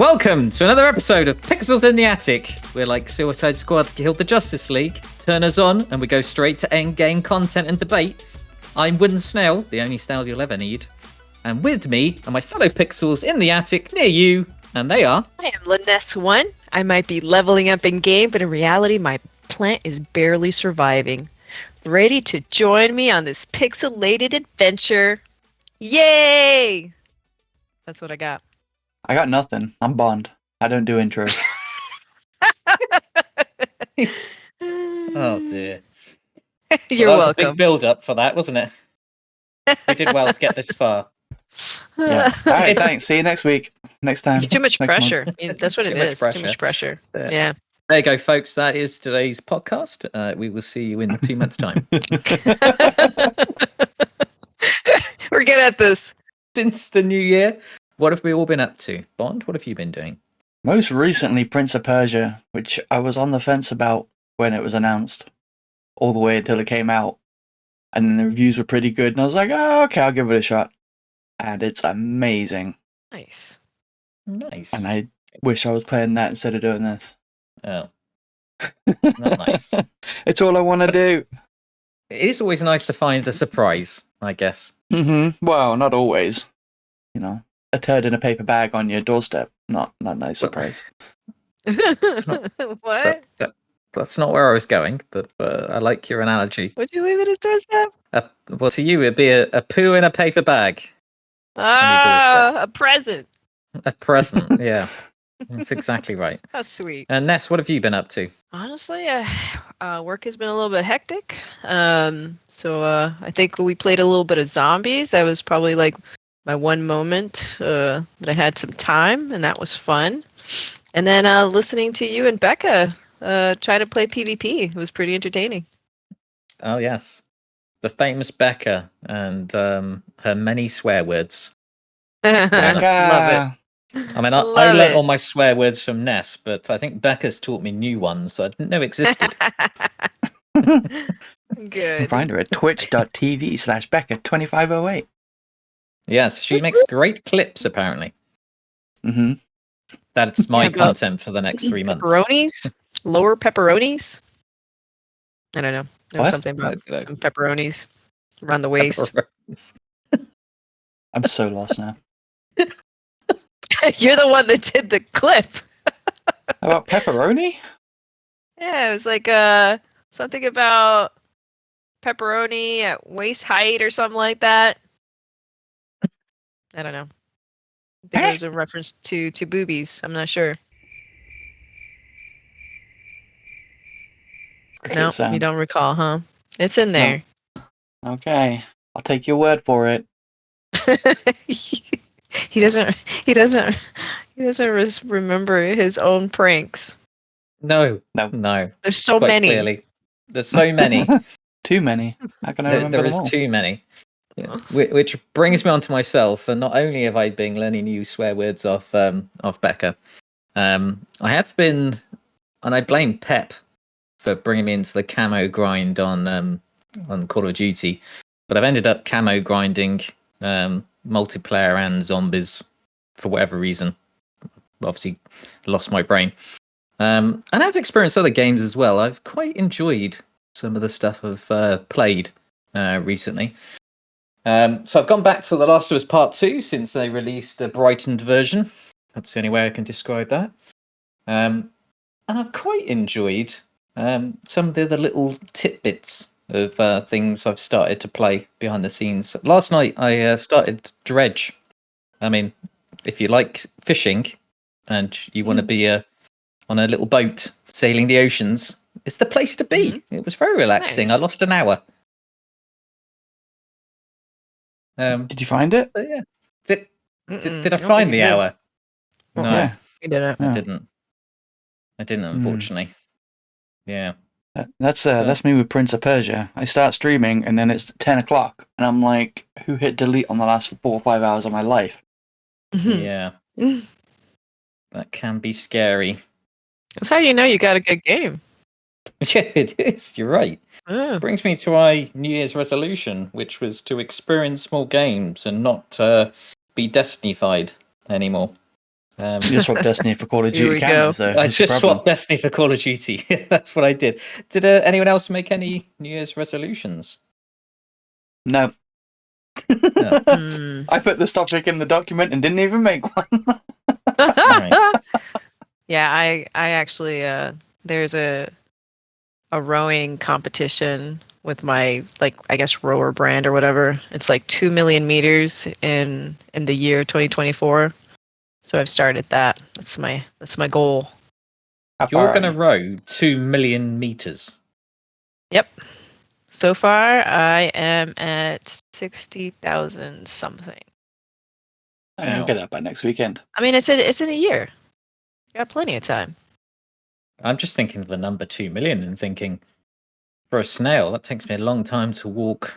Welcome to another episode of Pixels in the Attic. We're like Suicide Squad killed the Justice League. Turn us on and we go straight to end-game content and debate. I'm Woodensnail, the only snail you'll ever need. And with me are my fellow Pixels in the attic near you, and they are... I am Leness1. I might be leveling up in game, but in reality, my plant is barely surviving. Ready to join me on this pixelated adventure? Yay! That's what I got. I got nothing. I'm Bond. I don't do intros. Oh dear. You're that was welcome. a big build-up for that, wasn't it? We did well to get this far. Yeah. All right, thanks. See you next week. Next time. Too much Next pressure. month. Yeah, that's what it is. Too much pressure. Yeah. There you go, folks. That is today's podcast. We will see you in 2 months' time. We're good at this. Since the new year, what have we all been up to? Bond, what have you been doing? Most recently, Prince of Persia, which I was on the fence about when it was announced, all the way until it came out. And then the reviews were pretty good, and I was like, oh, okay, I'll give it a shot. And it's amazing. Nice. Nice. And I wish I was playing that instead of doing this. Oh. Not nice. It's all I want to do. It is always nice to find a surprise, I guess. Mm-hmm. Well, not always. You know, a turd in a paper bag on your doorstep. Not a nice surprise. What? That's not where I was going, but I like your analogy. Would you leave it as doorstep? Well, to you, it'd be a poo in a paper bag. A present. A present, yeah. That's exactly right. How sweet. And Ness, what have you been up to? Honestly, work has been a little bit hectic. So I think we played a little bit of zombies. That was probably like my one moment that I had some time, and that was fun. And then listening to you and Becca try to play PvP. It was pretty entertaining. Oh, yes. The famous Becca and her many swear words. Love it. I mean, I learnt all my swear words from Ness, but I think Becca's taught me new ones that I didn't know existed. Good. Find her at twitch.tv/Becca2508. Yes, she makes great clips, apparently. Mm-hmm. That's my content for the next 3 months. Pepperonis? Lower pepperonis? I don't know. There was What? something about some pepperonis around the waist. I'm so lost now. You're the one that did the clip. How about pepperoni? Yeah, it was like something about pepperoni at waist height or something like that. I don't know. I think it was a reference to boobies. I'm not sure. No, you don't recall, huh? It's in there. No. Okay, I'll take your word for it. He doesn't remember his own pranks. No. There's so Quite many. Clearly. There's so many. Too many. How can I remember There them is all? too many. Yeah. Which brings me on to myself, and not only have I been learning new swear words off Becca, I have been, and I blame Pep for bringing me into the camo grind on Call of Duty, but I've ended up camo grinding multiplayer and zombies for whatever reason. Obviously, lost my brain. And I've experienced other games as well. I've quite enjoyed some of the stuff I've played recently. So I've gone back to The Last of Us Part 2 since they released a brightened version. That's the only way I can describe that. And I've quite enjoyed some of the other little tidbits of things I've started to play behind the scenes. Last night I started Dredge. I mean, if you like fishing and you want to be on a little boat sailing the oceans, it's the place to be. Mm-hmm. It was very relaxing. Nice. I lost an hour. Did you find it? Yeah. Did I find the hour? Oh, no, yeah. You didn't. I didn't, unfortunately. Yeah. That's me with Prince of Persia. I start streaming and then it's 10 o'clock and I'm like, who hit delete on the last 4 or 5 hours of my life? Yeah. That can be scary. That's how you know you got a good game. Yeah, it is. You're right. Yeah. Brings me to my New Year's resolution, which was to experience more games and not be Destiny-fied anymore. You just swapped Destiny for Call of Here Duty we cameras, go. though. I What's your just problem? swapped Destiny for Call of Duty. That's what I did. Did anyone else make any New Year's resolutions? No. Hmm. I put this topic in the document and didn't even make one. Right. Yeah, I actually there's a rowing competition with my I guess rower brand or whatever. It's like 2 million meters in the year 2024. So I've started that. That's my goal. How You're far going to are you? row 2 million meters. Yep. So far I am at 60,000 something. I'll get that by next weekend. I mean, it's in a year. Got plenty of time. I'm just thinking of the number 2 million and thinking, for a snail, that takes me a long time to walk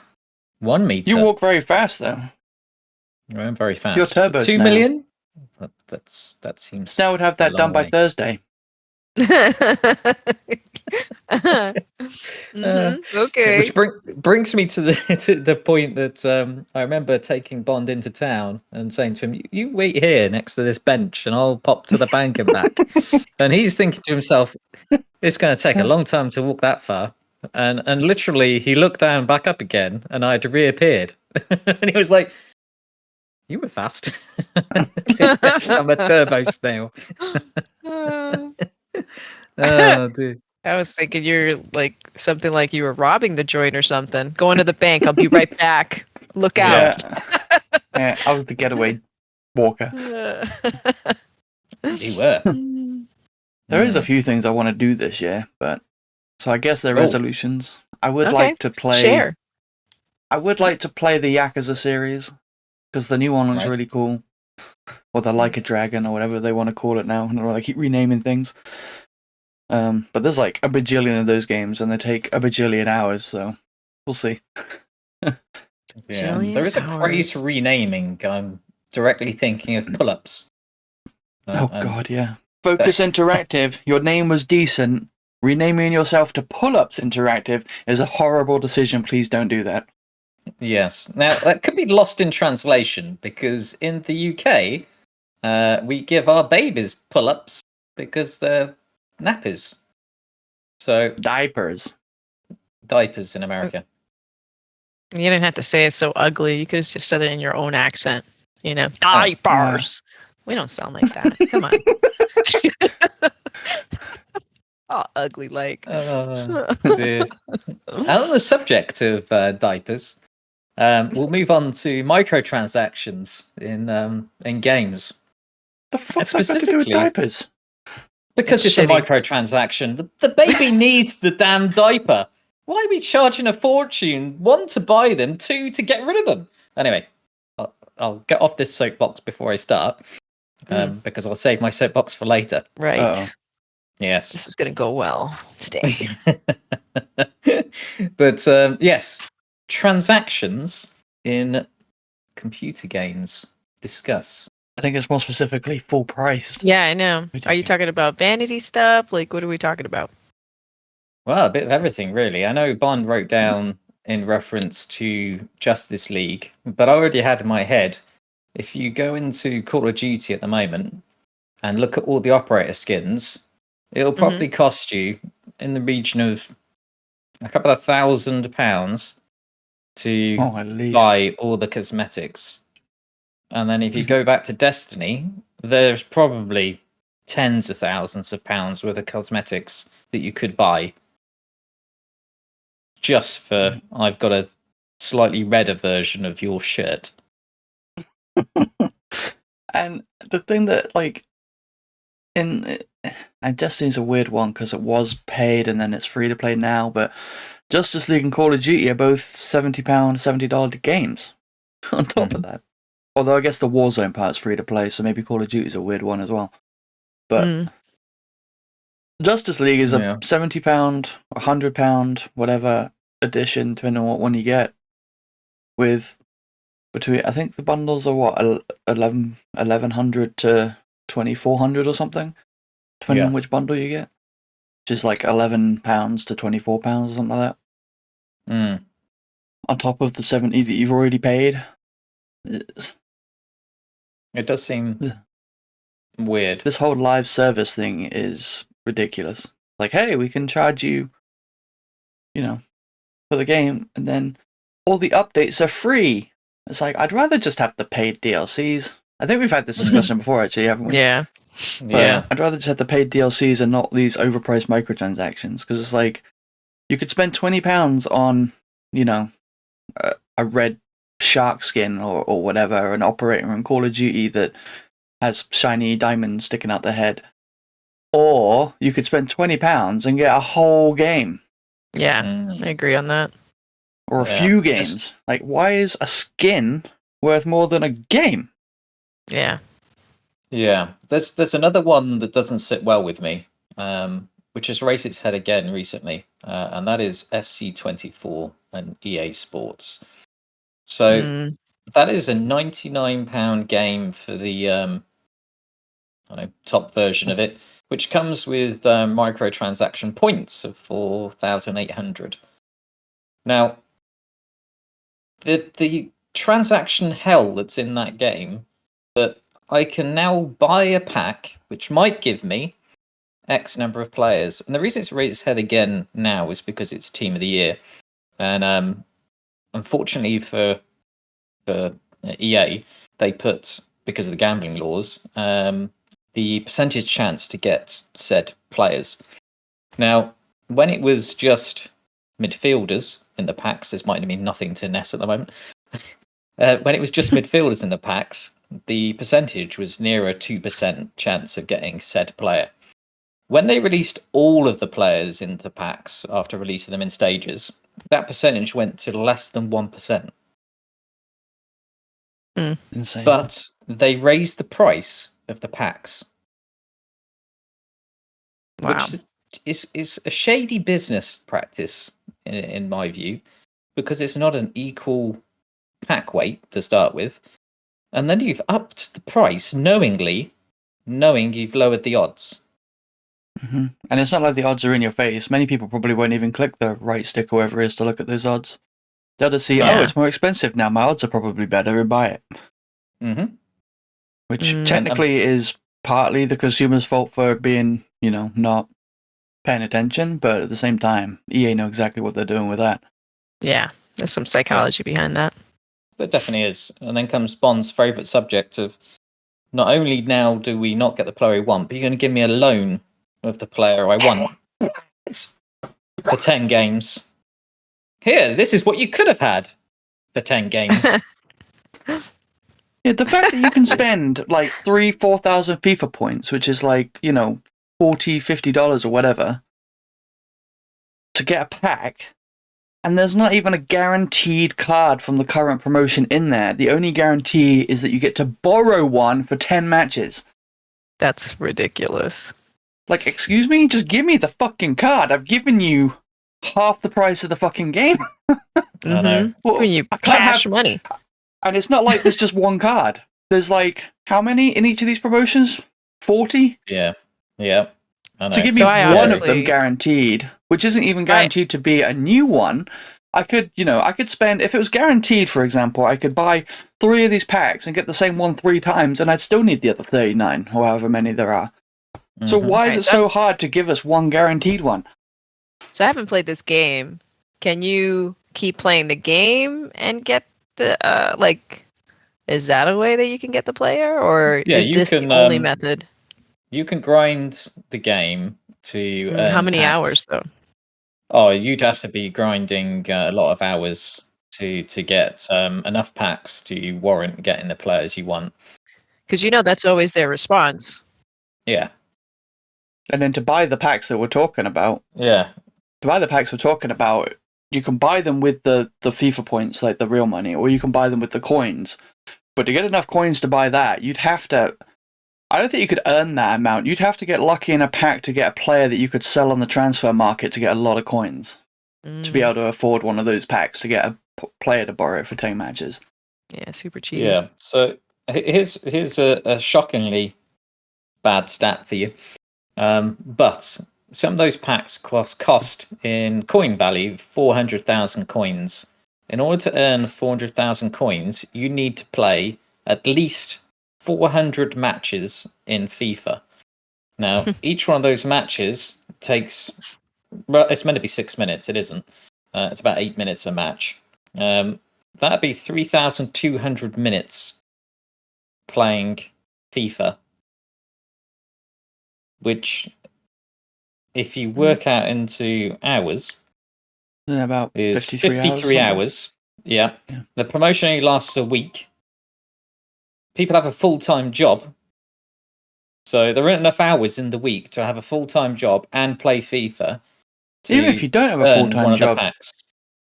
1 meter. You walk very fast, though. I'm very fast. You're turbo 2 snail. million? That seems. Snail would have a that long done by way. Thursday. Okay. Which brings me to the point that I remember taking Bond into town and saying to him, "You wait here next to this bench, and I'll pop to the bank and back." And he's thinking to himself, "It's going to take a long time to walk that far." And literally, he looked down, back up again, and I'd reappeared. And he was like, "You were fast." I'm a turbo snail. Oh, dude. I was thinking you're like something like you were robbing the joint or something. Going to the bank. I'll be right back. Look out. Yeah, I was the getaway walker. You were. There is a few things I want to do this year, but so I guess they're resolutions. I would Okay, like to play. share. I would like to play the Yakuza series because the new one looks Right. really cool, or the Like a Dragon, or whatever they want to call it now. I don't know, they keep renaming things. But there's like a bajillion of those games, and they take a bajillion hours, so we'll see. Yeah, there is a craze for renaming. I'm directly thinking of pull-ups. Oh god, yeah. Focus Interactive, your name was decent. Renaming yourself to Pull-Ups Interactive is a horrible decision. Please don't do that. Yes. Now, that could be lost in translation because in the UK, we give our babies pull-ups because they're nappies. So, Diapers. diapers in America. You didn't have to say it so ugly. You could have just said it in your own accent. You know, diapers. We don't sound like that. Come on. All ugly like. Dear. And on the subject of diapers, we'll move on to microtransactions in games. The fuck's that got to do with diapers? Because it's a microtransaction. The baby needs the damn diaper. Why are we charging a fortune? 1, to buy them, 2, to get rid of them. Anyway, I'll get off this soapbox before I start, because I'll save my soapbox for later. Right. Uh-oh. Yes. This is going to go well today. But yes, transactions in computer games. Discuss. I think it's more specifically full price. Yeah, I know. Are you talking about vanity stuff? Like, what are we talking about? Well, a bit of everything, really. I know Bond wrote down in reference to Justice League, but I already had in my head, if you go into Call of Duty at the moment and look at all the operator skins, it'll probably cost you in the region of a couple of £1,000 to buy all the cosmetics. And then if you go back to Destiny, there's probably tens of thousands of pounds worth of cosmetics that you could buy just for I've got a slightly redder version of your shirt. And the thing that, like, and Destiny's a weird one because it was paid and then it's free to play now, but Justice League and Call of Duty are both £70, $70 games on top of that. Although I guess the Warzone part's free to play, so maybe Call of Duty's a weird one as well. But Justice League is a £70, £100, whatever edition, depending on what one you get. With between, I think the bundles are what, 1100 to 2400 or something, depending on which bundle you get. Which is like £11 to £24 or something like that. On top of the 70 that you've already paid. It does seem Weird. This whole live service thing is ridiculous. Like, hey, we can charge you, for the game, and then all the updates are free. It's like, I'd rather just have the paid DLCs. I think we've had this discussion before, actually, haven't we? Yeah. But Yeah. I'd rather just have the paid DLCs and not these overpriced microtransactions, because it's like, you could spend £20 on, a red shark skin or whatever, an operator in Call of Duty that has shiny diamonds sticking out the head. Or you could spend £20 and get a whole game. Yeah, I agree on that. Or a few games. Like, why is a skin worth more than a game? Yeah. Yeah. There's another one that doesn't sit well with me, which has raised its head again recently, and that is FC24 and EA Sports. So that is a £99 game for the top version of it, which comes with microtransaction points of 4,800. Now, the transaction hell that's in that game, that I can now buy a pack which might give me X number of players. And the reason it's raised its head again now is because it's Team of the Year. And unfortunately for EA, they put, because of the gambling laws, the percentage chance to get said players. Now, when it was just midfielders in the packs, this might mean nothing to Ness at the moment. When it was just midfielders in the packs, the percentage was near a 2% chance of getting said player. When they released all of the players into packs after releasing them in stages, that percentage went to less than 1%. Insane. But they raised the price of the packs. Wow. Which is a shady business practice, in my view, because it's not an equal pack weight to start with. And then you've upped the price knowing you've lowered the odds. Mm-hmm. And it's not like the odds are in your face. Many people probably won't even click the right stick or whatever it is to look at those odds. They'll just see, oh, it's more expensive now. My odds are probably better, and buy it. Mm-hmm. Which technically is partly the consumer's fault for being, not paying attention. But at the same time, EA know exactly what they're doing with that. Yeah, there's some psychology behind that. There definitely is. And then comes Bond's favourite subject of, not only now do we not get the player we want, but you're going to give me a loan of the player I want for 10 games. Here, this is what you could have had for 10 games. Yeah, the fact that you can spend like 4,000 FIFA points, which is like, $40, $50 or whatever, to get a pack, and there's not even a guaranteed card from the current promotion in there. The only guarantee is that you get to borrow one for 10 matches. That's ridiculous. Like, excuse me? Just give me the fucking card. I've given you half the price of the fucking game. I know. Well, When you cash money. And it's not like there's just one card. There's like, how many in each of these promotions? 40? Yeah. I know. To give me one of them guaranteed, which isn't even guaranteed to be a new one, I could spend, if it was guaranteed, for example, I could buy 3 of these packs and get the same one 3 times, and I'd still need the other 39, or however many there are. Mm-hmm. So why is it so hard to give us one guaranteed one? So I haven't played this game. Can you keep playing the game and get the, is that a way that you can get the player, or is this the only method? You can grind the game to how many hours, though? Oh, you'd have to be grinding a lot of hours to get enough packs to warrant getting the players you want. Because that's always their response. Yeah. And then to buy the packs that we're talking about. Yeah. To buy the packs we're talking about, you can buy them with the FIFA points, like the real money, or you can buy them with the coins. But to get enough coins to buy that, you'd have to... I don't think you could earn that amount. You'd have to get lucky in a pack to get a player that you could sell on the transfer market to get a lot of coins. To be able to afford one of those packs to get a player to borrow for 10 matches. Yeah, super cheap. Yeah, so here's a shockingly bad stat for you. But some of those packs cost in coin value 400,000 coins. In order to earn 400,000 coins, you need to play at least 400 matches in FIFA. Now, each one of those matches takes, well, it's meant to be 6 minutes. It isn't. It's about 8 minutes a match. That'd be 3,200 minutes playing FIFA, which, if you work out into hours, about is 53 hours. Yeah. The promotion only lasts a week. People have a full-time job. So there aren't enough hours in the week to have a full-time job and play FIFA. Even if you don't have a full-time job,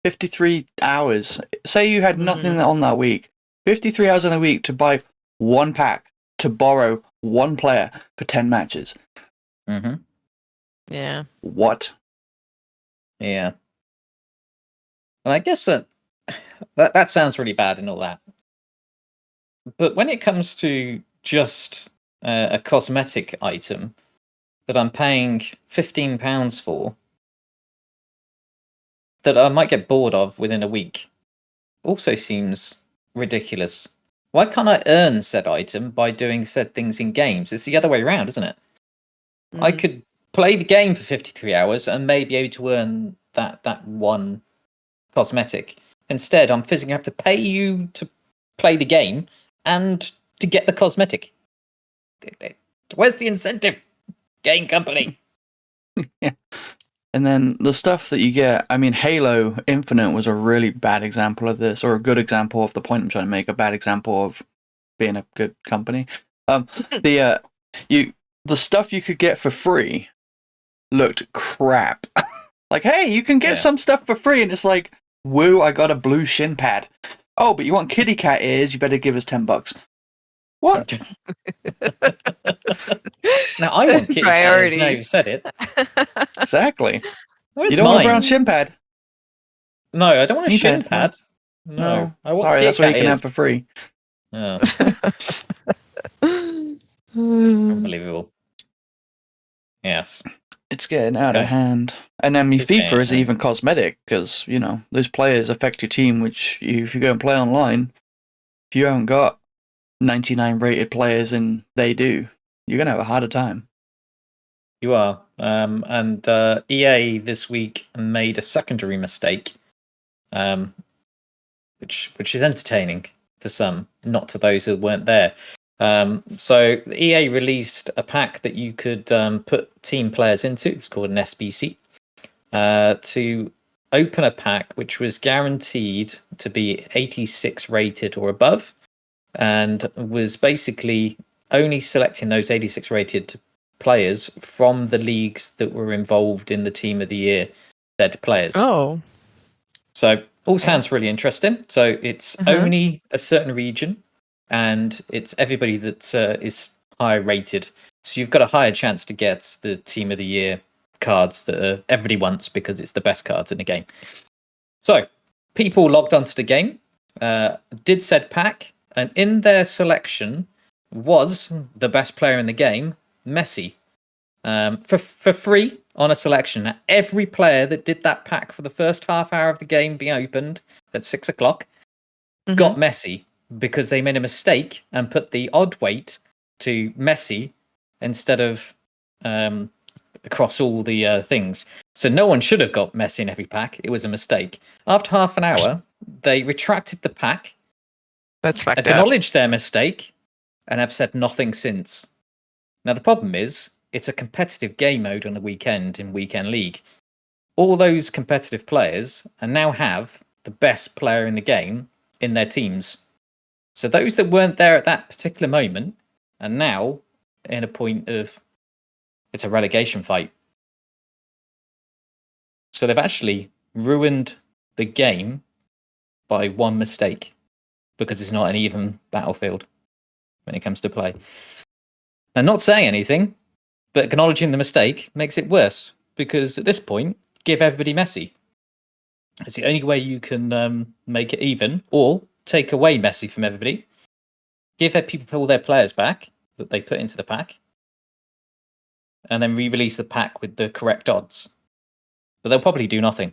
53 hours. Say you had nothing on that week. 53 hours in a week to buy one pack, to borrow one player for 10 matches. Mm-hmm. Yeah. What? Yeah. And I guess that sounds really bad and all that. But when it comes to just a cosmetic item that I'm paying £15 for, that I might get bored of within a week, also seems ridiculous. Why can't I earn said item by doing said things in games? It's the other way around, isn't it? I could play the game for 53 hours and may be able to earn that one cosmetic. Instead, I'm physically have to pay you to play the game and to get the cosmetic. Where's the incentive, game company? Yeah. And then the stuff that you get, I mean, Halo Infinite was a really bad example of this, or a good example of the point I'm trying to make, a bad example of being a good company. The stuff you could get for free looked crap. Like, hey, you can get some stuff for free, and it's like, woo, I got a blue shin pad. Oh, but you want kitty cat ears, you better give us $10. What? Now, I want kitty cat ears, now you've said it. Exactly. Where's you don't want a brown shin pad? No, I don't want a shin pad. No. I want sorry, that's what you can have for free. Oh. Unbelievable. Yes. It's getting out of hand. And then FIFA is even cosmetic, because, you know, those players affect your team, which if you go and play online, if you haven't got 99 rated players and they do, you're going to have a harder time. You are. And EA this week made a secondary mistake, which is entertaining to some, not to those who weren't there. So EA released a pack that you could put team players into. It's called an SBC. To open a pack which was guaranteed to be 86 rated or above, and was basically only selecting those 86 rated players from the leagues that were involved in the Team of the Year said players. Oh. So all sounds really interesting. So it's only a certain region, and it's everybody that is higher rated. So you've got a higher chance to get the Team of the Year cards that everybody wants because it's the best cards in the game. So people logged onto the game, did said pack, and in their selection was the best player in the game, Messi, for free on a selection. Now, every player that did that pack for the first half hour of the game being opened at 6 o'clock got Messi, because they made a mistake and put the odd weight to Messi instead of across all the things. So no one should have got Messi in every pack. It was a mistake. After half an hour, they retracted the pack. That's fucked up. Acknowledged their mistake and have said nothing since. Now, the problem is, it's a competitive game mode on the weekend in Weekend League. All those competitive players now have the best player in the game in their teams. So those that weren't there at that particular moment are now in a point of, it's a relegation fight. So they've actually ruined the game by one mistake, because it's not an even battlefield when it comes to play. And not saying anything, but acknowledging the mistake makes it worse, because at this point, give everybody Messi. It's the only way you can make it even, or take away Messi from everybody. Give people all their players back that they put into the pack, and then re-release the pack with the correct odds. But they'll probably do nothing,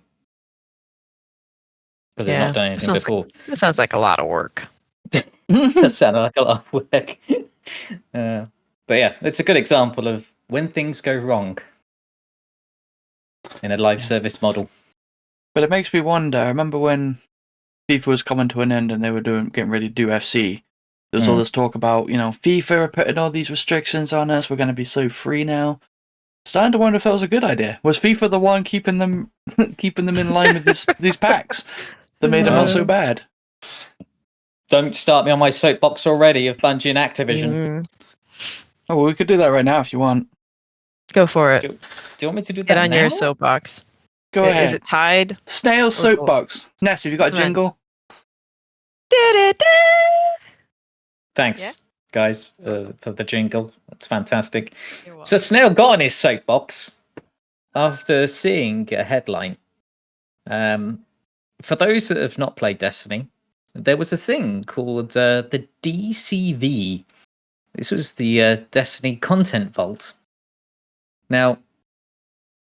because they've not done anything before. That sounds like a lot of work. That sounded like a lot of work. But yeah, it's a good example of when things go wrong in a live service model. But it makes me wonder. I remember when FIFA was coming to an end and they were getting ready to do FC. There was all this talk about, FIFA are putting all these restrictions on us. We're going to be so free now. Starting to wonder if that was a good idea. Was FIFA the one keeping them in line with these packs that made them not so bad? Don't start me on my soapbox already of Bungie and Activision. Oh, well, we could do that right now if you want. Go for it. Do you want me to do that Get on now? your soapbox. Go ahead. Is it tied? Snail Soapbox. Ness, have you got a jingle? Thanks, guys, for the jingle. That's fantastic. So Snail got on his soapbox after seeing a headline. For those that have not played Destiny, there was a thing called the DCV. This was the Destiny Content Vault. Now,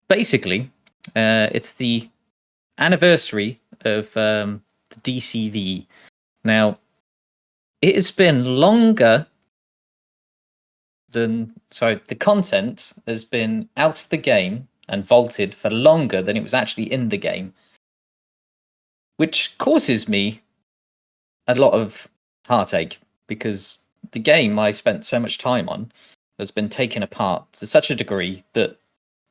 basically, it's the anniversary of the DCV. Now, it has been longer than... Sorry, the content has been out of the game and vaulted for longer than it was actually in the game. Which causes me a lot of heartache, because the game I spent so much time on has been taken apart to such a degree that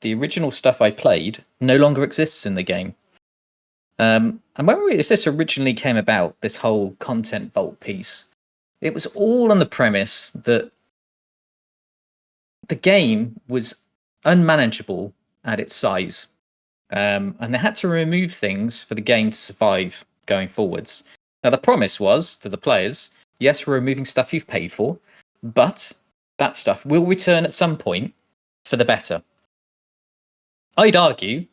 the original stuff I played no longer exists in the game. And when this originally came about, this whole content vault piece, it was all on the premise that the game was unmanageable at its size. And they had to remove things for the game to survive going forwards. Now, the promise was to the players, yes, we're removing stuff you've paid for, but that stuff will return at some point for the better. I'd argue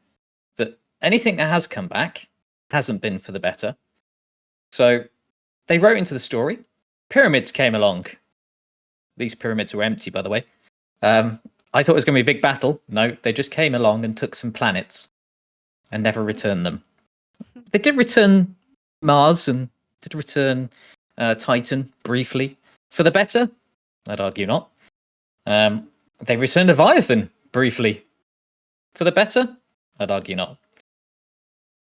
that anything that has come back hasn't been for the better. So they wrote into the story, pyramids came along. These pyramids were empty, by the way. I thought it was going to be a big battle. No, they just came along and took some planets and never returned them. They did return Mars and did return Titan briefly. For the better? I'd argue not. They returned Leviathan briefly. For the better? I'd argue not.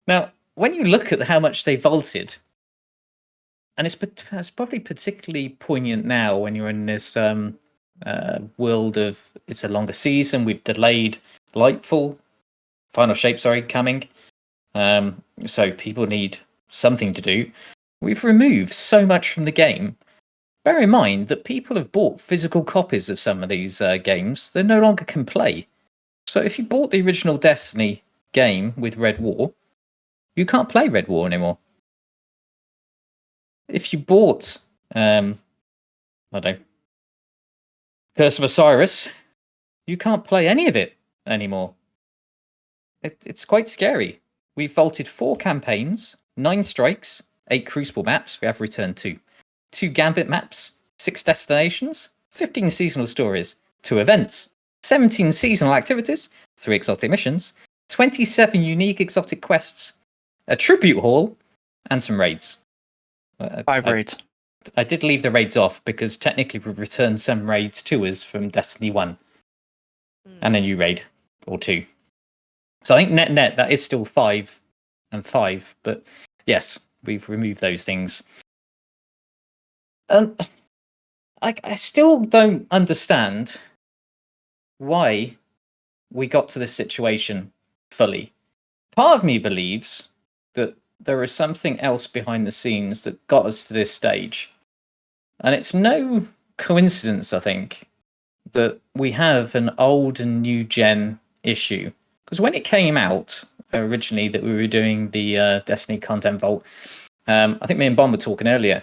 Now, when you look at how much they vaulted, and it's probably particularly poignant now when you're in this world of it's a longer season, we've delayed Final Shape, coming. So people need something to do. We've removed so much from the game. Bear in mind that people have bought physical copies of some of these games they no longer can play. So if you bought the original Destiny game with Red War, you can't play Red War anymore. If you bought, I don't know, Curse of Osiris, you can't play any of it anymore. It's quite scary. We've vaulted 4 campaigns, 9 strikes, 8 Crucible maps. We have returned 2 Gambit maps, 6 destinations, 15 seasonal stories, 2 events, 17 seasonal activities, 3 exotic missions, 27 unique exotic quests, a tribute hall, and some raids. 5 raids. I did leave the raids off because technically we've returned some raids to us from Destiny 1 and a new raid or 2. So I think net that is still 5 and 5, but yes, we've removed those things. And I still don't understand why we got to this situation fully. Part of me believes that there is something else behind the scenes that got us to this stage. And it's no coincidence, I think, that we have an old and new gen issue. Because when it came out originally that we were doing the Destiny Content Vault, I think me and Bond were talking earlier.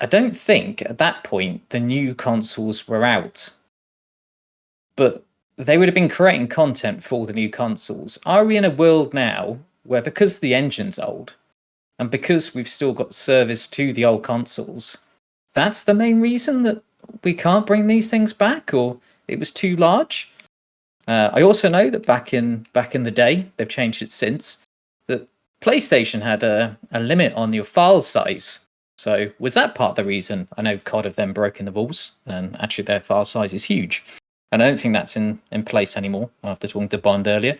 I don't think at that point the new consoles were out. But they would have been creating content for the new consoles. Are we in a world now where, because the engine's old, and because we've still got service to the old consoles, that's the main reason that we can't bring these things back, or it was too large? I also know that back in the day, they've changed it since, that PlayStation had a limit on your file size. So was that part of the reason? I know COD have then broken the rules, and actually their file size is huge. And I don't think that's in place anymore after talking to Bond earlier.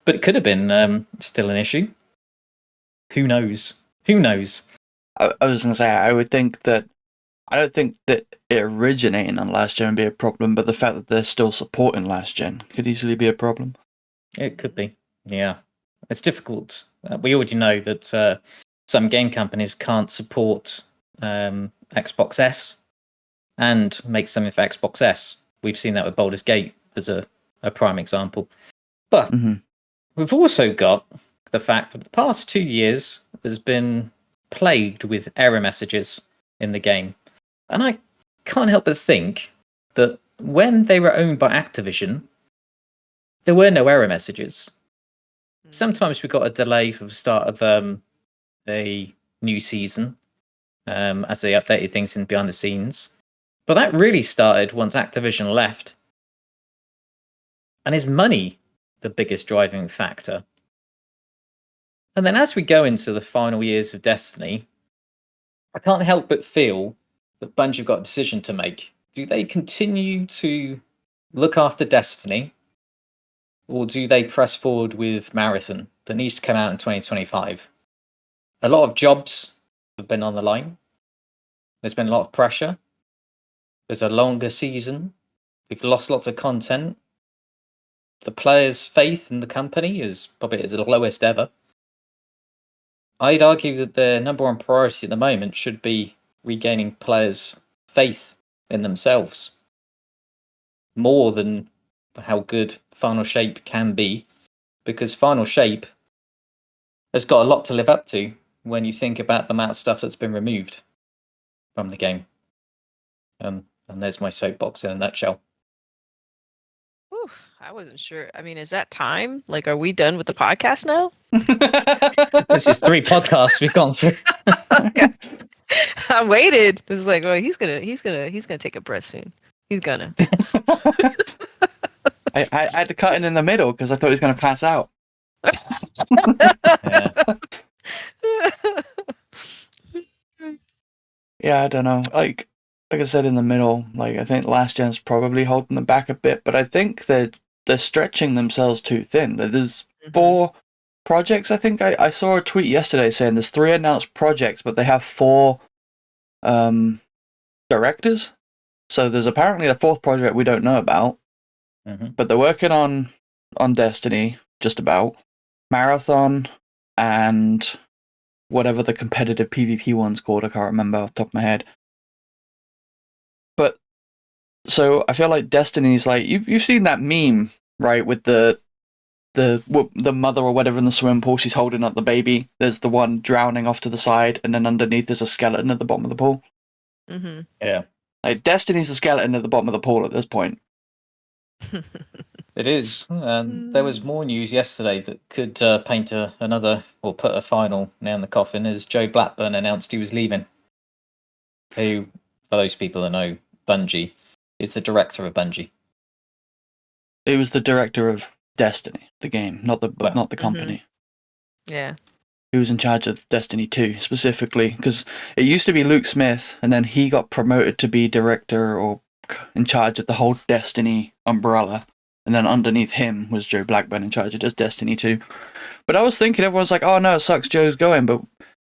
But it could have been still an issue. Who knows? Who knows? I was going to say, I don't think that it originating on last gen would be a problem, but the fact that they're still supporting last gen could easily be a problem. It could be, yeah. It's difficult. We already know that some game companies can't support Xbox S and make something for Xbox S. We've seen that with Baldur's Gate as a prime example. But we've also got the fact that the past 2 years has been plagued with error messages in the game. And I can't help but think that when they were owned by Activision, there were no error messages. Sometimes we got a delay for the start of a new season as they updated things in behind the scenes. But that really started once Activision left. And is money the biggest driving factor? And then as we go into the final years of Destiny, I can't help but feel that Bungie have got a decision to make. Do they continue to look after Destiny? Or do they press forward with Marathon that needs to come out in 2025? A lot of jobs have been on the line. There's been a lot of pressure. There's a longer season. We've lost lots of content. The players' faith in the company is probably at the lowest ever. I'd argue that their number one priority at the moment should be regaining players' faith in themselves. More than how good Final Shape can be, because Final Shape has got a lot to live up to when you think about the amount of stuff that's been removed from the game. And there's my soapbox in a nutshell. Oof, I wasn't sure. I mean, is that time? Like, are we done with the podcast now? This is 3 podcasts we've gone through. Okay. I waited. It was like, oh, he's gonna take a breath soon. He's gonna. I had to cut in the middle because I thought he was going to pass out. Yeah, I don't know. Like I said in the middle, like I think last gen's probably holding them back a bit, but I think they're stretching themselves too thin. There's 4 projects. I think I saw a tweet yesterday saying there's 3 announced projects, but they have 4 directors. So there's apparently a 4th project we don't know about, but they're working on Destiny, just about Marathon, and whatever the competitive PvP one's called. I can't remember off the top of my head. But so I feel like Destiny's like you've seen that meme, right, with the mother or whatever in the swimming pool. She's holding up the baby. There's the one drowning off to the side, and then underneath there's a skeleton at the bottom of the pool. Yeah. Like Destiny's a skeleton at the bottom of the pool at this point. It is. There was more news yesterday that could paint another, or put a final nail in the coffin, as Joe Blackburn announced he was leaving. Who, for those people that know Bungie, is the director of Bungie. He was the director of Destiny, the game, not the company. Yeah. He was in charge of Destiny 2 specifically, because it used to be Luke Smith, and then he got promoted to be director or in charge of the whole Destiny umbrella, and then underneath him was Joe Blackburn in charge of just Destiny 2. But I was thinking, everyone's like, oh no, it sucks Joe's going, but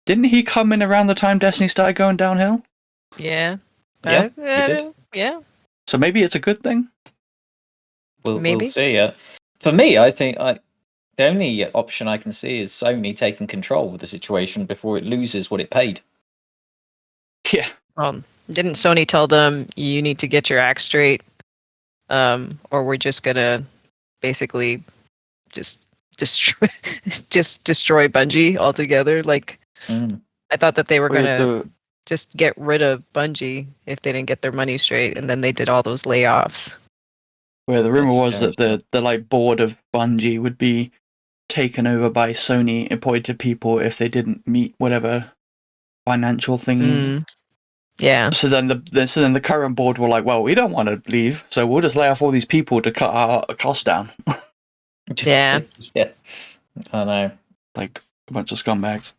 didn't he come in around the time Destiny started going downhill? Yeah. Yeah, he did. Yeah. So maybe it's a good thing? Maybe. We'll see. For me, I think the only option I can see is Sony taking control of the situation before it loses what it paid. Yeah. Didn't Sony tell them you need to get your act straight, or we're just gonna basically just destroy Bungie altogether? Like, I thought that they were gonna just get rid of Bungie if they didn't get their money straight, and then they did all those layoffs. Where the rumor was that the like board of Bungie would be taken over by Sony appointed people if they didn't meet whatever financial thing is. Yeah. So then the current board were like, well, we don't want to leave, so we'll just lay off all these people to cut our costs down. Yeah. Yeah. I know. Like a bunch of scumbags.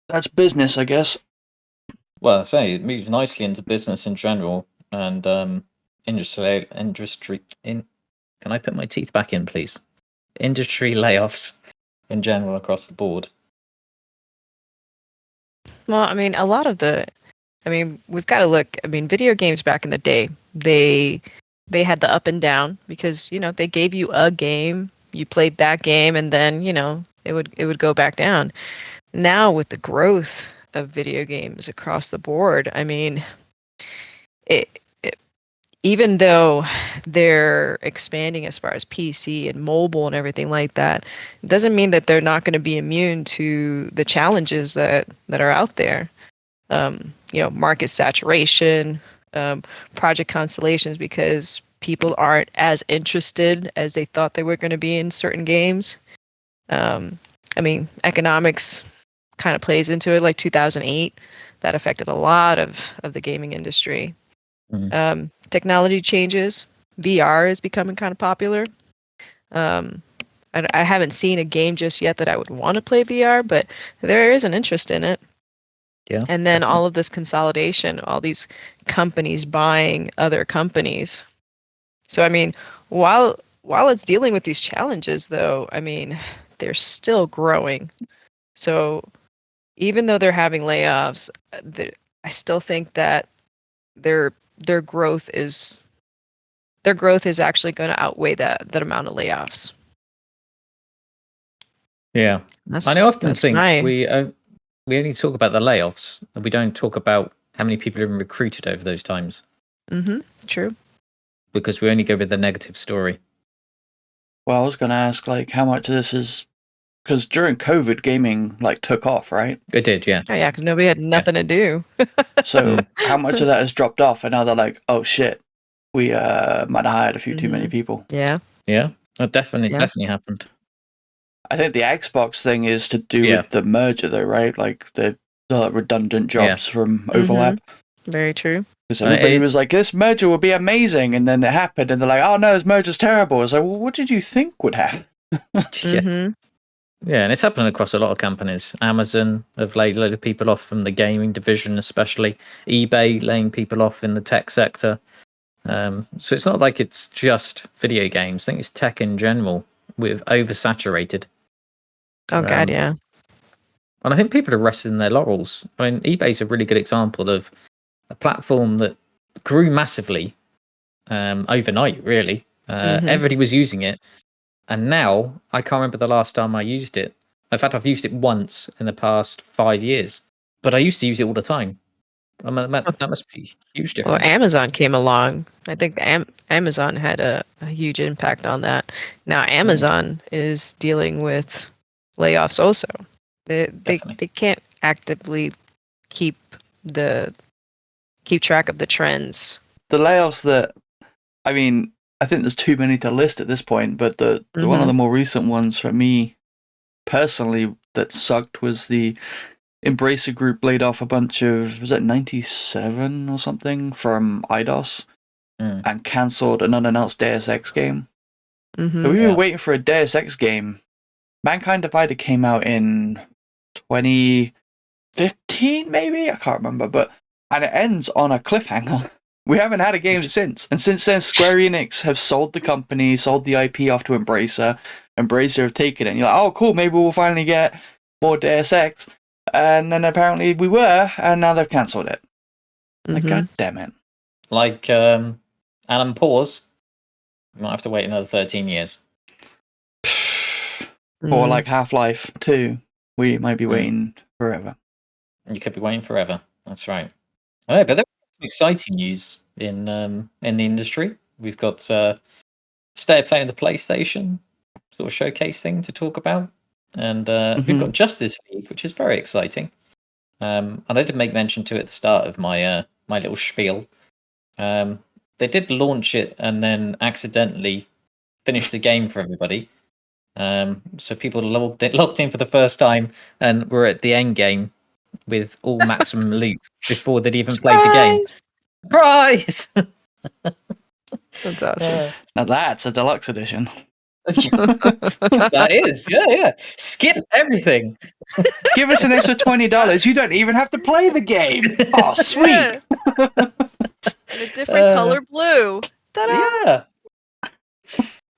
That's business, I guess. Well, I say it moves nicely into business in general and industry. Can I put my teeth back in, please? Industry layoffs in general across the board. Well, I mean, we've got to look. I mean, video games back in the day, they had the up and down because they gave you a game, you played that game, and then it would go back down. Now with the growth of video games across the board, I mean, it even though they're expanding as far as PC and mobile and everything like that, it doesn't mean that they're not going to be immune to the challenges that are out there. Market saturation, project constellations, because people aren't as interested as they thought they were going to be in certain games. I mean, economics kind of plays into it, like 2008. That affected a lot of the gaming industry. Mhm. Technology changes. VR is becoming kind of popular. I haven't seen a game just yet that I would want to play VR, but there is an interest in it. Yeah. And then definitely. all of this consolidation, all these companies buying other companies. So I mean, while it's dealing with these challenges, though, I mean, they're still growing. So even though they're having layoffs, I still think that their growth is actually going to outweigh that amount of layoffs. Yeah. That's I often that's think my we only talk about the layoffs, and we don't talk about how many people have been recruited over those times true. because we only go with the negative story. Well, I was going to ask, like, how much of this is because during COVID, gaming like took off, right? It did, yeah. Oh yeah, because nobody had nothing to do. So how much of that has dropped off, and now they're like, oh shit, we might have hired a few too many people. Yeah. Yeah, that definitely Yeah. happened. I think the Xbox thing is to do Yeah. with the merger, though, right? Like the redundant jobs from overlap. Very true. Because everybody it's- was like, this merger will be amazing, and then it happened, and they're like, oh no, this merger's terrible. I was like, well, what did you think would happen? Yeah. Yeah, and it's happening across a lot of companies. Amazon have laid a load of people off from the gaming division, especially eBay laying people off in the tech sector. So it's not like it's just video games. I think it's tech in general. We've oversaturated. Oh god, yeah. And I think people are resting their laurels. I mean, eBay's a really good example of a platform that grew massively overnight, really. Everybody was using it. And now, I can't remember the last time I used it. In fact, I've used it once in the past 5 years. But I used to use it all the time. I mean, that must be a huge Well, difference. Amazon came along. I think Amazon had a huge impact on that. Now Amazon is dealing with layoffs also. They can't actively keep track of the trends. The layoffs that, I mean, I think there's too many to list at this point, but the one of the more recent ones for me personally that sucked was the Embracer Group laid off a bunch of, was it 97 or something from IDOS and cancelled an unannounced Deus Ex game. So we've been waiting for a Deus Ex game. Mankind Divided came out in 2015, maybe? I can't remember, and it ends on a cliffhanger. We haven't had a game since. And since then, Square Enix have sold the company, sold the IP off to Embracer. Embracer have taken it. And you're like, oh, cool, maybe we'll finally get more Deus Ex. And then apparently we were, and now they've cancelled it. Like, god damn it. Like Alan Pause, we might have to wait another 13 years. Or like Half-Life 2, we might be waiting forever. You could be waiting forever. That's right. I know, but there's some exciting news in the industry. We've got State of Play on the PlayStation sort of showcase thing to talk about, and we've got Justice League, which is very exciting. And I did make mention to it at the start of my my little spiel. They did launch it and then accidentally finished the game for everybody. So people logged in for the first time and were at the end game with all maximum loot before they'd even played the game. Surprise! That's awesome. Now that's a deluxe edition. That is, yeah. Skip everything. Give us an extra $20. You don't even have to play the game. Oh, sweet. Yeah. In a different color blue. Ta-da!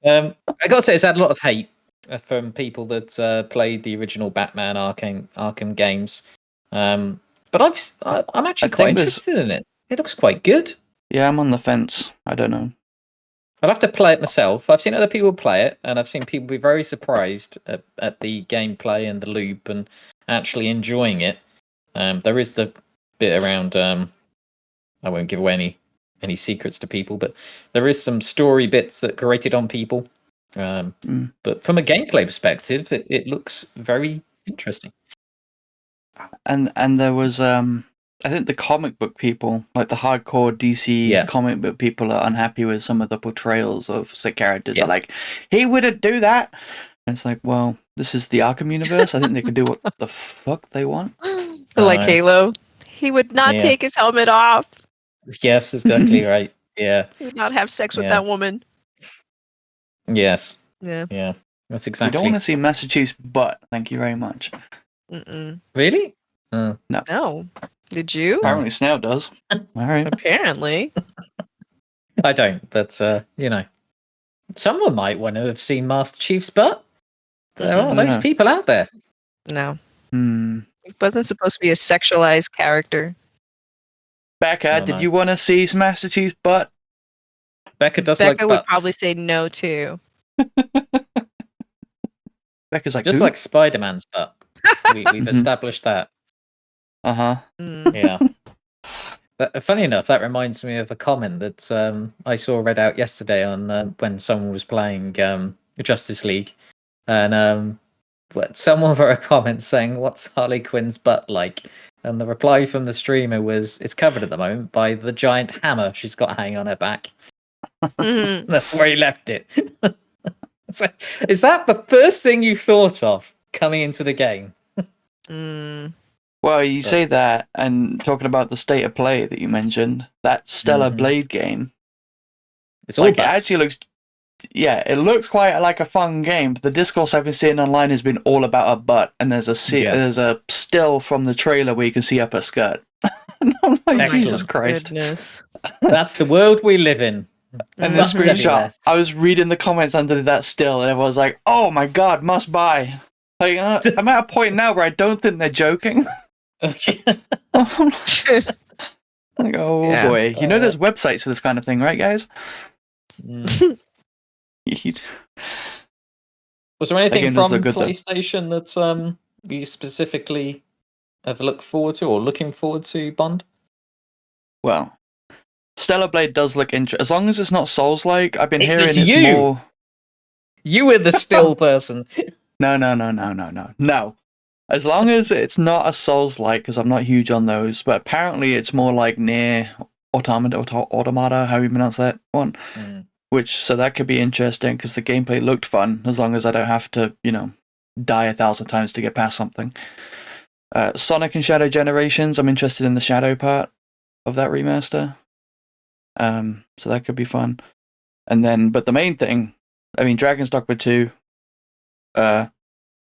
Yeah. I gotta say, it's had a lot of hate from people that played the original Batman Arkham games. But I'm actually quite interested in it. It looks quite good. Yeah, I'm on the fence. I don't know. I'll have to play it myself. I've seen other people play it, and I've seen people be very surprised at the gameplay and the loop and actually enjoying it. There is the bit around. I won't give away any secrets to people, but there is some story bits that grated on people. But from a gameplay perspective, it looks very interesting. And there was I think the comic book people, like the hardcore DC comic book people, are unhappy with some of the portrayals of said characters. They're like, he wouldn't do that. And it's like, well, this is the Arkham universe. I think they can do what the fuck they want. Like Halo. He would not take his helmet off. Yes, exactly right. Yeah. He would not have sex with that woman. Yes. Yeah. Yeah. That's exactly. We don't want to see Massachusetts butt. Thank you very much. Really? No. Did you? Apparently Snail does. All right. Apparently. I don't, but, someone might want to have seen Master Chief's butt. There are those people out there. No. It wasn't supposed to be a sexualized character. Becca, did you want to see Master Chief's butt? Becca does like butts. Becca would probably say no, too. Becca's like, just like Spider-Man's butt. We've established that. Yeah. But funny enough, that reminds me of a comment that I saw read out yesterday on when someone was playing Justice League, and someone wrote a comment saying, "What's Harley Quinn's butt like?" And the reply from the streamer was, "It's covered at the moment by the giant hammer she's got hanging on her back." That's where he left it. So, is that the first thing you thought of coming into the game? Well, you say that, and talking about the state of play that you mentioned, that Stellar Blade game. It's all it actually looks. Yeah, it looks quite like a fun game. But the discourse I've been seeing online has been all about a butt, and there's a still from the trailer where you can see up her skirt. And I'm like, Excellent. Jesus Christ! Goodness. That's the world we live in. And the screenshot, I was reading the comments under that still, and everyone was like, "Oh my god, must buy!" Like, I'm at a point now where I don't think they're joking. Like, oh boy, you know there's websites for this kind of thing, right, guys? Was there anything from PlayStation that you specifically have looked forward to or looking forward to, Bond? Well, Stellar Blade does look interesting. As long as it's not Souls-like, I've been hearing it's you. more... You were the still person. No. As long as it's not a Souls-like, because I'm not huge on those, but apparently it's more like Nier Automata, how you pronounce that one. So that could be interesting, because the gameplay looked fun, as long as I don't have to, die 1,000 times to get past something. Sonic and Shadow Generations, I'm interested in the Shadow part of that remaster. So that could be fun. But the main thing, Dragon's Dogma 2,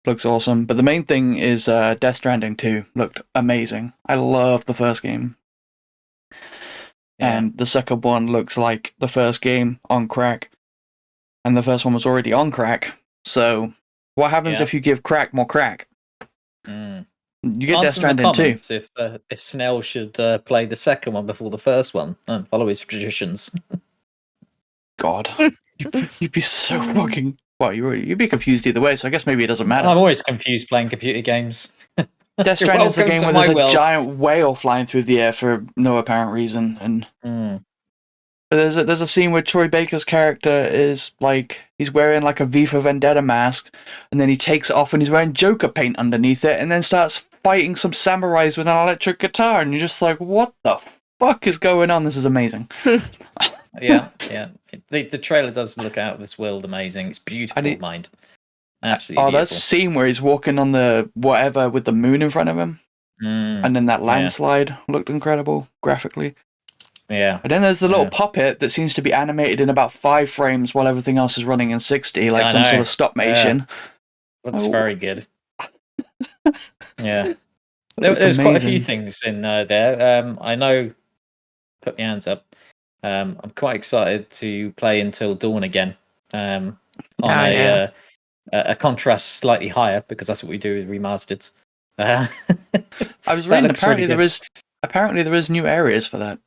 looks awesome, but the main thing is Death Stranding 2 looked amazing. I love the first game. And the second one looks like the first game on crack. And the first one was already on crack. So what happens if you give crack more crack? You get Death Stranding 2. If Snail should play the second one before the first one and follow his traditions. God. You'd be so fucking... Well, you'd be confused either way, so I guess maybe it doesn't matter. I'm always confused playing computer games. Death Stranding is the game where there's a giant whale flying through the air for no apparent reason, and there's a scene where Troy Baker's character is like he's wearing like a V for Vendetta mask, and then he takes it off and he's wearing Joker paint underneath it, and then starts fighting some samurais with an electric guitar, and you're just like, what the fuck is going on? This is amazing. Yeah. The trailer does look out of this world amazing. It's beautiful, mind. Absolutely beautiful. That scene where he's walking on the whatever with the moon in front of him, and then that landslide looked incredible graphically. Yeah. And then there's the little puppet that seems to be animated in about 5 frames while everything else is running in 60, like some sort of stop motion. Looks very good. Yeah. There's quite a few things in there. I know, put my hands up. I'm quite excited to play Until Dawn again. On a contrast slightly higher, because that's what we do with remastered. I was reading apparently there is new areas for that.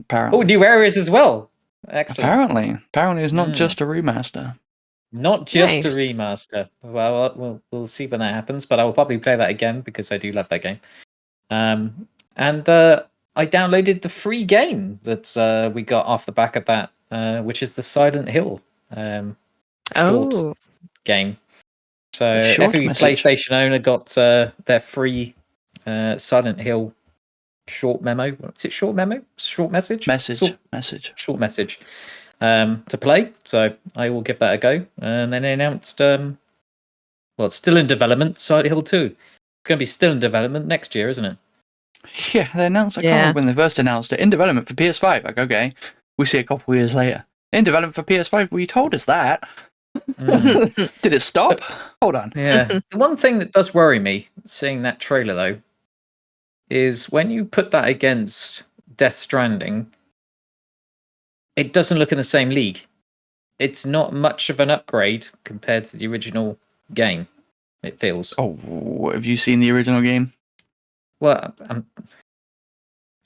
Apparently. Oh, new areas as well. Excellent. Apparently it's not just a remaster. Not just a remaster. Well, we'll see when that happens, but I will probably play that again because I do love that game. And I downloaded the free game that we got off the back of that, which is the Silent Hill short game. So every PlayStation owner got their free Silent Hill short memo. Is it short memo? Short message? Message. Short message to play. So I will give that a go. And then they announced, it's still in development, Silent Hill 2. It's going to be still in development next year, isn't it? Yeah, they announced, I can't remember when they first announced it, in development for PS5. Like, okay, we see a couple of years later. In development for PS5, well, you told us that. Did it stop? Hold on. Yeah. The one thing that does worry me, seeing that trailer, though, is when you put that against Death Stranding, it doesn't look in the same league. It's not much of an upgrade compared to the original game, it feels. Oh, have you seen the original game? Well,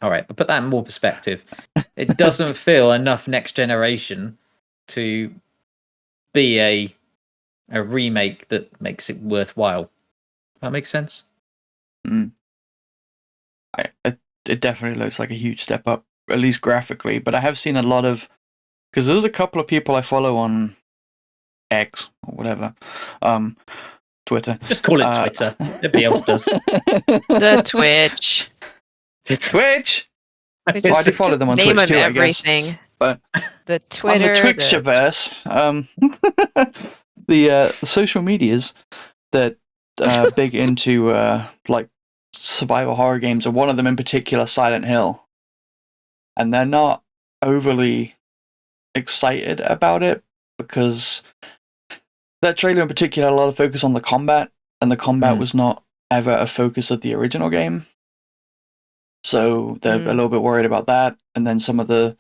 all right, I'll put that in more perspective. It doesn't feel enough next generation to be a remake that makes it worthwhile. Does that make sense? It definitely looks like a huge step up, at least graphically. But I have seen a lot of, because there's a couple of people I follow on X or whatever, Twitter. Just call it Twitter. Nobody else does. The Twitch. The Twitch. I do follow them on Twitch too, everything. I guess. But the Twitter, on the Twitchiverse, the social medias that big into like survival horror games, and one of them in particular, Silent Hill, and they're not overly excited about it because that trailer in particular had a lot of focus on the combat, and the combat was not ever a focus of the original game. So they're a little bit worried about that, and then some of the,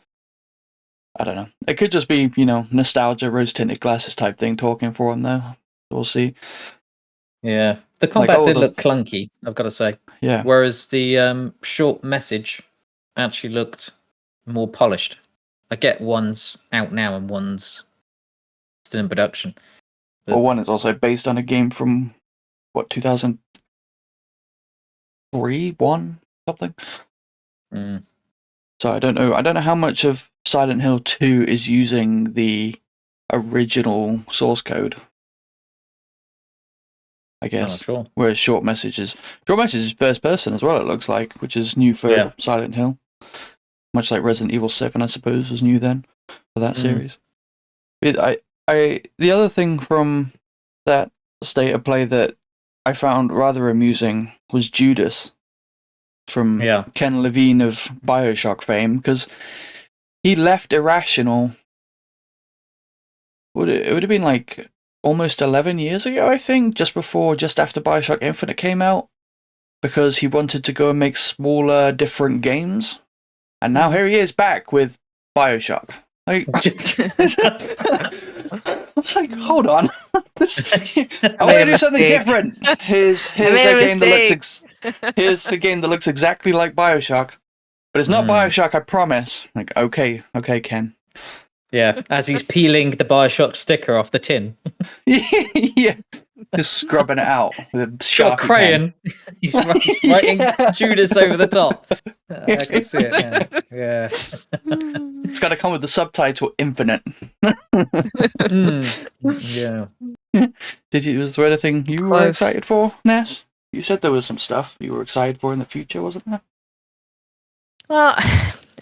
I don't know, it could just be, nostalgia, rose-tinted glasses type thing talking for them, though. We'll see. Yeah, the combat did look clunky, I've got to say. Yeah. Whereas the short message actually looked more polished. I get one's out now and one's still in production. Well, one is also based on a game from, 2003, 1, something? So I don't know how much of Silent Hill 2 is using the original source code. I guess. Sure. Whereas short message is first person as well, it looks like, which is new for Silent Hill. Much like Resident Evil 7, I suppose, was new then for that series. The other thing from that state of play that I found rather amusing was Judas from Ken Levine of BioShock fame, because he left Irrational. It would have been like almost 11 years ago, I think, just after BioShock Infinite came out, because he wanted to go and make smaller, different games. And now here he is back with BioShock. Like, I was like, hold on. I want to do something different. Here's a game that looks exactly like BioShock, but it's not BioShock, I promise. Like, okay, Ken. Yeah, as he's peeling the BioShock sticker off the tin. Yeah, just scrubbing it out with a Sharpie crayon. He's writing Judas over the top. I can see it. Yeah. It's got to come with the subtitle Infinite. Yeah. Was there anything you were excited for, Ness? You said there was some stuff you were excited for in the future, wasn't there? Well,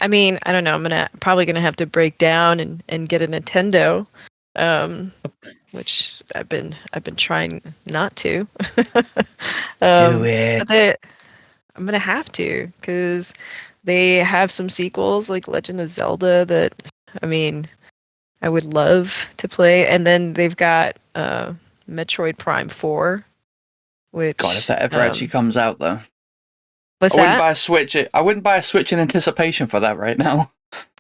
I mean, I don't know. I'm probably gonna have to break down and get a Nintendo, which I've been trying not to. Do it. I'm gonna have to, because they have some sequels like Legend of Zelda that, I mean, I would love to play. And then they've got Metroid Prime 4, which God, if that ever actually comes out, though, what's I wouldn't that? buy a Switch. I wouldn't buy a Switch in anticipation for that right now.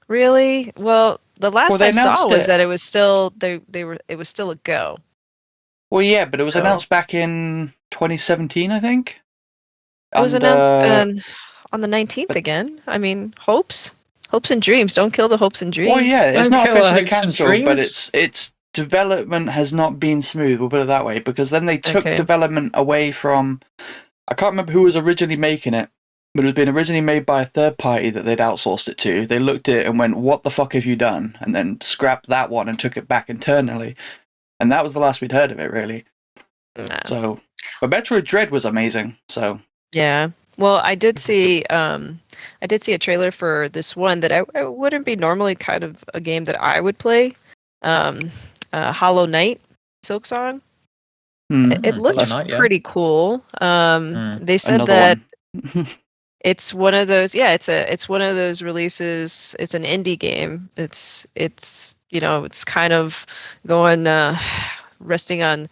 Really? Well, the last they I saw announced was it. that it was still it was still a go. Well, yeah, but it was So- announced back in 2017, I think. It was announced on the 19th again. I mean, hopes and dreams. Don't kill the hopes and dreams. Well, yeah, it's Don't not kill our officially hopes and cancelled, but dreams. its development has not been smooth. We'll put it that way, because then they took Okay. development away from. I can't remember who was originally making it, but it was being originally made by a third party that they'd outsourced it to. They looked at it and went, "What the fuck have you done?" And then scrapped that one and took it back internally, and that was the last we'd heard of it, really. Nah. So, but Metroid Dread was amazing. So Yeah. Well, I did see a trailer for this one that I wouldn't be normally kind of a game that I would play. Hollow Knight, Silksong. It Hollow looks Knight, yeah. pretty cool. They said another that one. it's one of those. Yeah, it's one of those releases. It's an indie game. It's it's kind of going resting on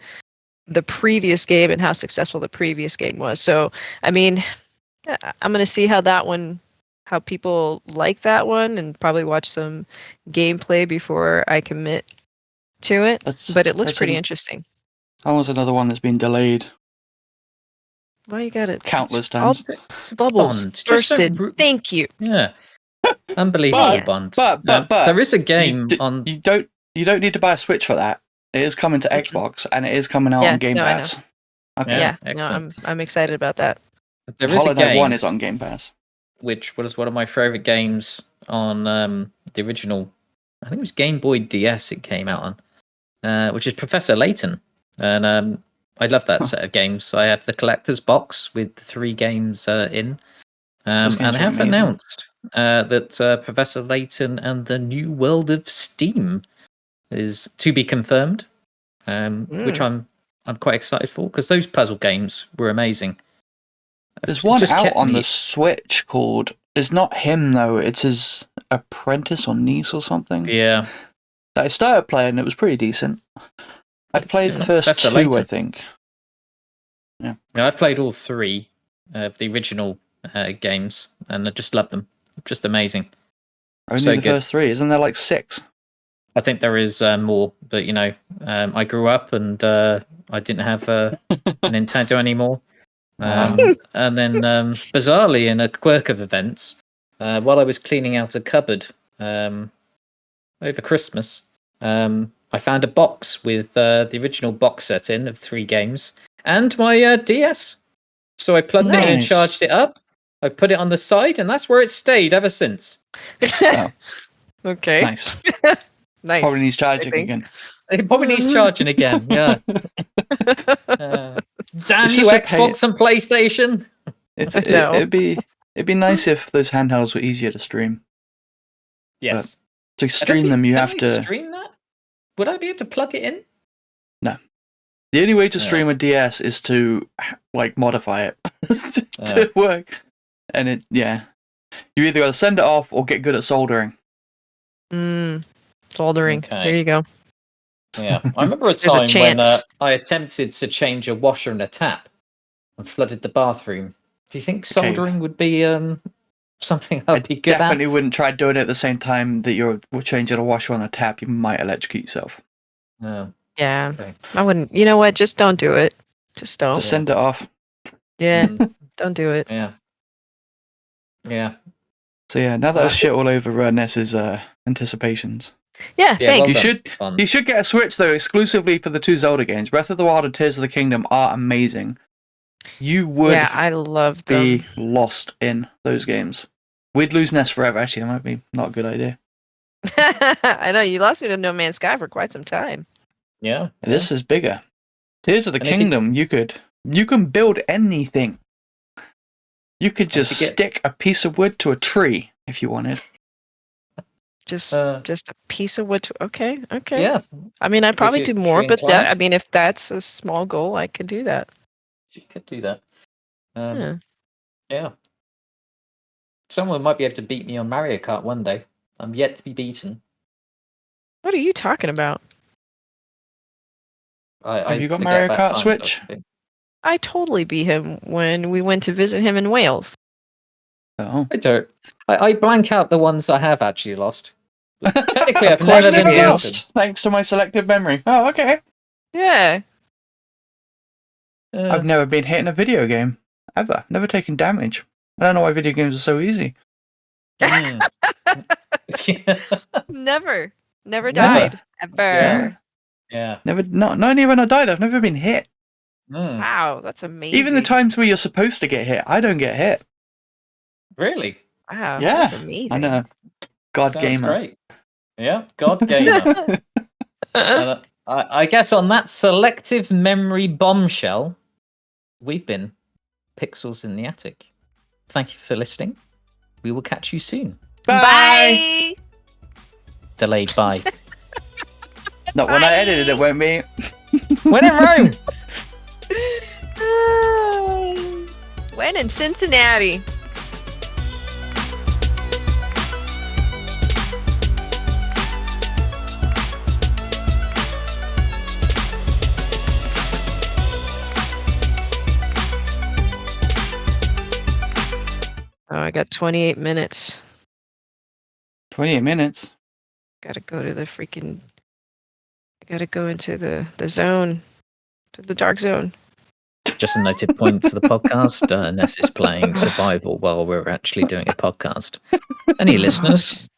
the previous game and how successful the previous game was. So, I mean, I'm going to see how people like that one, and probably watch some gameplay before I commit to it. But it looks pretty interesting. That was another one that's been delayed Why you got it? countless times. Bubbles Bonds, just bursted. don't Thank you. Yeah. Unbelievable, But- Bonds. But there is a game on. You don't need to buy a Switch for that. It is coming to Xbox and it is coming out Yeah, on Game no, I Pass. Okay. Yeah, no, excellent. I'm excited about that. There is a Hollow Knight game 1 is on Game Pass. which was one of my favorite games on the original. I think it was Game Boy DS. It came out on, which is Professor Layton, and I love that set of games. I have the collector's box with 3 games in, Those games and I are have amazing. announced that Professor Layton and the New World of Steam is to be confirmed, which I'm quite excited for, because those puzzle games were amazing. There's It one just out kept on me- the Switch called. It's not him though. It's his apprentice or niece or something. Yeah, That I started playing. And it was pretty decent. I'd played it's the not first Professor 2, I Layton. think. Yeah, I've played all 3 of the original games, and I just love them. Just amazing. Only So the good. first 3. Isn't there like 6? I think there is more, but I grew up and I didn't have a Nintendo anymore. And then, bizarrely, in a quirk of events, while I was cleaning out a cupboard over Christmas, I found a box with the original box set in of 3 games and my DS. So I plugged it in and Nice. charged it up. I put it on the side, and that's where it stayed ever since. Okay. Nice. Nice. Probably needs charging think. again. It probably needs charging again. Yeah. Damn It's you, just a pain. Xbox and PlayStation! No. It'd be nice if those handhelds were easier to stream. Yes. To I don't stream think- them, you can have I to. stream that. Would I be able to plug it in? The only way to Yeah. stream a DS is to modify it to work, and you either got to send it off or get good at soldering. Soldering. Okay. There you go. Yeah. I remember a There's a time when chance. I attempted to change a washer and a tap and flooded the bathroom. Do you think soldering would be something I'd be good Definitely at? wouldn't try doing it at the same time that you're changing a washer on a tap. You might electrocute yourself. No. Yeah. Okay. I wouldn't. You know what? Just don't do it. Just don't. Just send it off. Yeah. Mm, Don't do it. yeah. Yeah. So yeah, now that I shit all over Ness's anticipations, Yeah. Yeah, well Thanks. done. you should get a Switch though, exclusively for the 2 Zelda games. Breath of the Wild and Tears of the Kingdom are amazing. You would Yeah, I love them. be lost in those games. We'd lose Ness forever. Actually, that might be not a good idea. I know you lost me to No Man's Sky for quite some time. Yeah. This is bigger. Tears of the And if you- Kingdom, you can build anything. You could just if you get- stick a piece of wood to a tree if you wanted. Just Uh, a piece of wood. Okay. Yeah. I mean, I'd probably you- do if more, you're but inclined. I mean, if that's a small goal, I could do that. You could do that. Yeah. Yeah. Someone might be able to beat me on Mario Kart one day. I'm yet to be beaten. What are you talking about? Have you got forget Mario about Kart times Switch? I've been- I totally beat him when we went to visit him in Wales. Oh. I don't. I blank out the ones I have actually lost. But technically, I've Of course never you been do. beaten. Thanks to my selective memory. Oh, okay. Yeah. I've never been hit in a video game. Ever. Never taken damage. I don't know why video games are so easy. Mm. Never Never. died. Ever. Yeah. Yeah. Never. Not only when I died, I've never been hit. Mm. Wow, that's amazing. Even the times where you're supposed to get hit, I don't get hit. Really? Wow, Yeah, that's amazing. I know. God Sounds gamer. great. Yeah, God gamer. And, I guess on that selective memory bombshell, we've been Pixels in the Attic. Thank you for listening. We will catch you soon. Bye. Delayed bye. Not when I edited it, won't be. When in Rome. When in Cincinnati. Oh, I got 28 minutes. 28 minutes. Gotta go to the freaking. I gotta go into the zone, to the dark zone. Just a noted point to the podcast. Ness is playing survival while we're actually doing a podcast. Any listeners?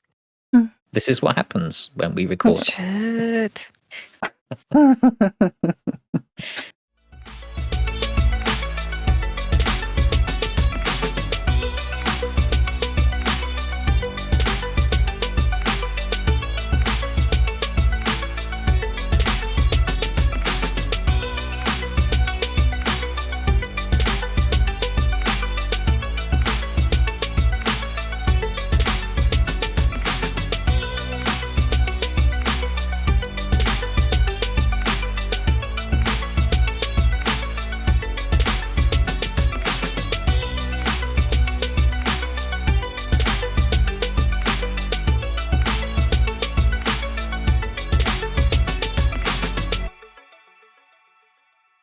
This is what happens when we record. Shit.